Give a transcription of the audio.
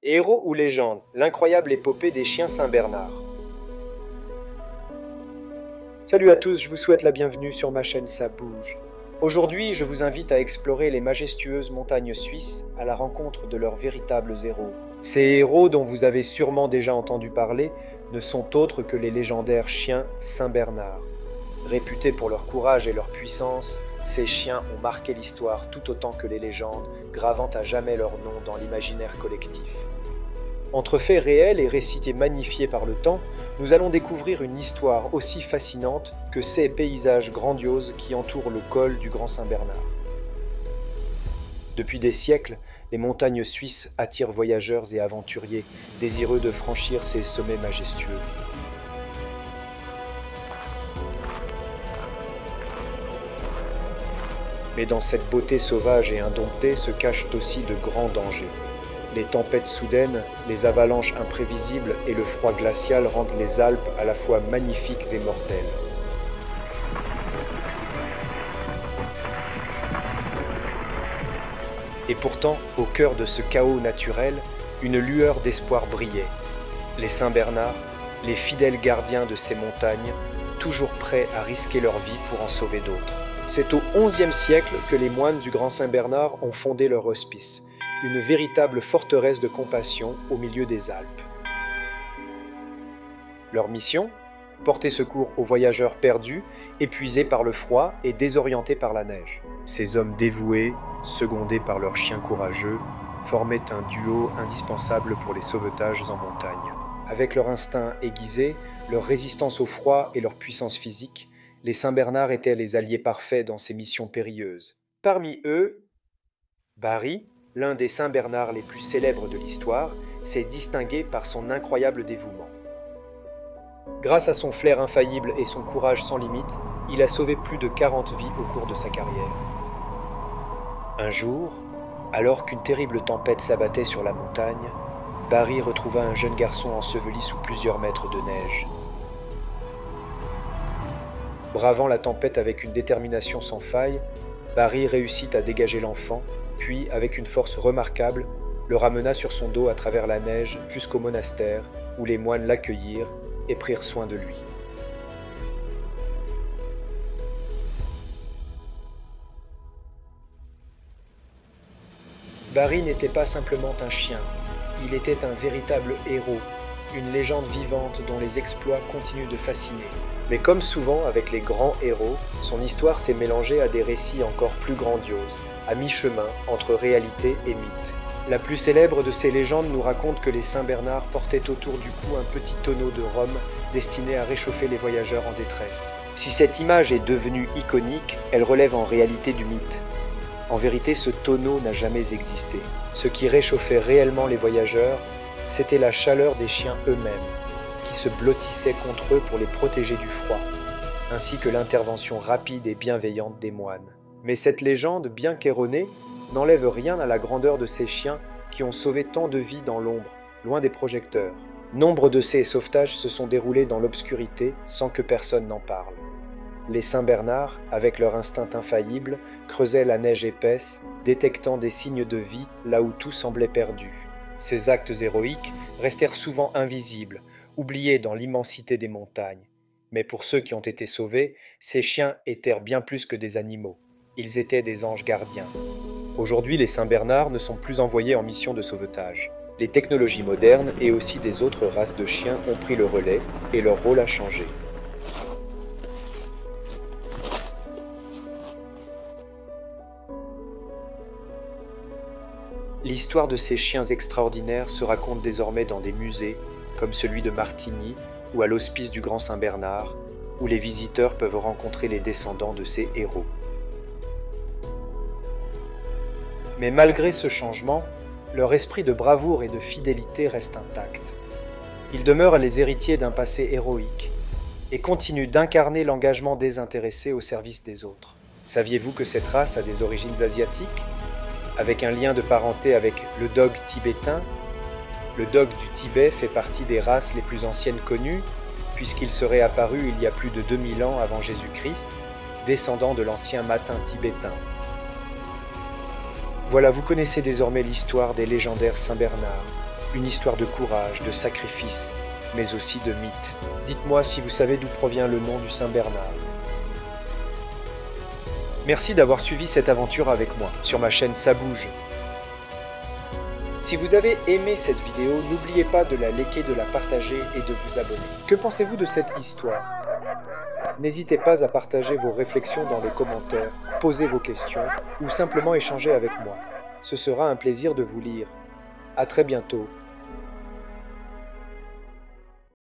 Héros ou légende, l'incroyable épopée des chiens Saint-Bernard. Salut à tous, je vous souhaite la bienvenue sur ma chaîne Ça Bouge. Aujourd'hui, je vous invite à explorer les majestueuses montagnes suisses à la rencontre de leurs véritables héros. Ces héros dont vous avez sûrement déjà entendu parler ne sont autres que les légendaires chiens Saint-Bernard. Réputés pour leur courage et leur puissance, ces chiens ont marqué l'histoire tout autant que les légendes, gravant à jamais leur nom dans l'imaginaire collectif. Entre faits réels et récités magnifiés par le temps, nous allons découvrir une histoire aussi fascinante que ces paysages grandioses qui entourent le col du Grand Saint-Bernard. Depuis des siècles, les montagnes suisses attirent voyageurs et aventuriers, désireux de franchir ces sommets majestueux. Mais dans cette beauté sauvage et indomptée se cachent aussi de grands dangers. Les tempêtes soudaines, les avalanches imprévisibles et le froid glacial rendent les Alpes à la fois magnifiques et mortelles. Et pourtant, au cœur de ce chaos naturel, une lueur d'espoir brillait. Les Saint-Bernard, les fidèles gardiens de ces montagnes, toujours prêts à risquer leur vie pour en sauver d'autres. C'est au XIe siècle que les moines du Grand Saint-Bernard ont fondé leur hospice, une véritable forteresse de compassion au milieu des Alpes. Leur mission ? Porter secours aux voyageurs perdus, épuisés par le froid et désorientés par la neige. Ces hommes dévoués, secondés par leurs chiens courageux, formaient un duo indispensable pour les sauvetages en montagne. Avec leur instinct aiguisé, leur résistance au froid et leur puissance physique, les Saint-Bernard étaient les alliés parfaits dans ces missions périlleuses. Parmi eux, Barry, l'un des Saint-Bernard les plus célèbres de l'histoire, s'est distingué par son incroyable dévouement. Grâce à son flair infaillible et son courage sans limite, il a sauvé plus de 40 vies au cours de sa carrière. Un jour, alors qu'une terrible tempête s'abattait sur la montagne, Barry retrouva un jeune garçon enseveli sous plusieurs mètres de neige. Bravant la tempête avec une détermination sans faille, Barry réussit à dégager l'enfant, puis, avec une force remarquable, le ramena sur son dos à travers la neige jusqu'au monastère, où les moines l'accueillirent et prirent soin de lui. Barry n'était pas simplement un chien, il était un véritable héros, une légende vivante dont les exploits continuent de fasciner. Mais comme souvent avec les grands héros, son histoire s'est mélangée à des récits encore plus grandioses, à mi-chemin entre réalité et mythe. La plus célèbre de ces légendes nous raconte que les Saint-Bernard portaient autour du cou un petit tonneau de rhum destiné à réchauffer les voyageurs en détresse. Si cette image est devenue iconique, elle relève en réalité du mythe. En vérité, ce tonneau n'a jamais existé. Ce qui réchauffait réellement les voyageurs, c'était la chaleur des chiens eux-mêmes, qui se blottissaient contre eux pour les protéger du froid, ainsi que l'intervention rapide et bienveillante des moines. Mais cette légende, bien qu'erronée, n'enlève rien à la grandeur de ces chiens qui ont sauvé tant de vies dans l'ombre, loin des projecteurs. Nombre de ces sauvetages se sont déroulés dans l'obscurité sans que personne n'en parle. Les Saint-Bernard, avec leur instinct infaillible, creusaient la neige épaisse, détectant des signes de vie là où tout semblait perdu. Ces actes héroïques restèrent souvent invisibles, oubliés dans l'immensité des montagnes. Mais pour ceux qui ont été sauvés, ces chiens étaient bien plus que des animaux. Ils étaient des anges gardiens. Aujourd'hui, les Saint-Bernard ne sont plus envoyés en mission de sauvetage. Les technologies modernes et aussi des autres races de chiens ont pris le relais et leur rôle a changé. L'histoire de ces chiens extraordinaires se raconte désormais dans des musées, comme celui de Martigny ou à l'hospice du Grand Saint-Bernard, où les visiteurs peuvent rencontrer les descendants de ces héros. Mais malgré ce changement, leur esprit de bravoure et de fidélité reste intact. Ils demeurent les héritiers d'un passé héroïque et continuent d'incarner l'engagement désintéressé au service des autres. Saviez-vous que cette race a des origines asiatiques ? Avec un lien de parenté avec le dog tibétain, le dog du Tibet fait partie des races les plus anciennes connues, puisqu'il serait apparu il y a plus de 2000 ans avant Jésus-Christ, descendant de l'ancien matin tibétain. Voilà, vous connaissez désormais l'histoire des légendaires Saint-Bernard, Une histoire de courage, de sacrifice, mais aussi de mythe. Dites-moi si vous savez d'où provient le nom du Saint Bernard. Merci d'avoir suivi cette aventure avec moi sur ma chaîne Ça Bouge. Si vous avez aimé cette vidéo, n'oubliez pas de la liker, de la partager et de vous abonner. Que pensez-vous de cette histoire? N'hésitez pas à partager vos réflexions dans les commentaires, poser vos questions ou simplement échanger avec moi. Ce sera un plaisir de vous lire. À très bientôt.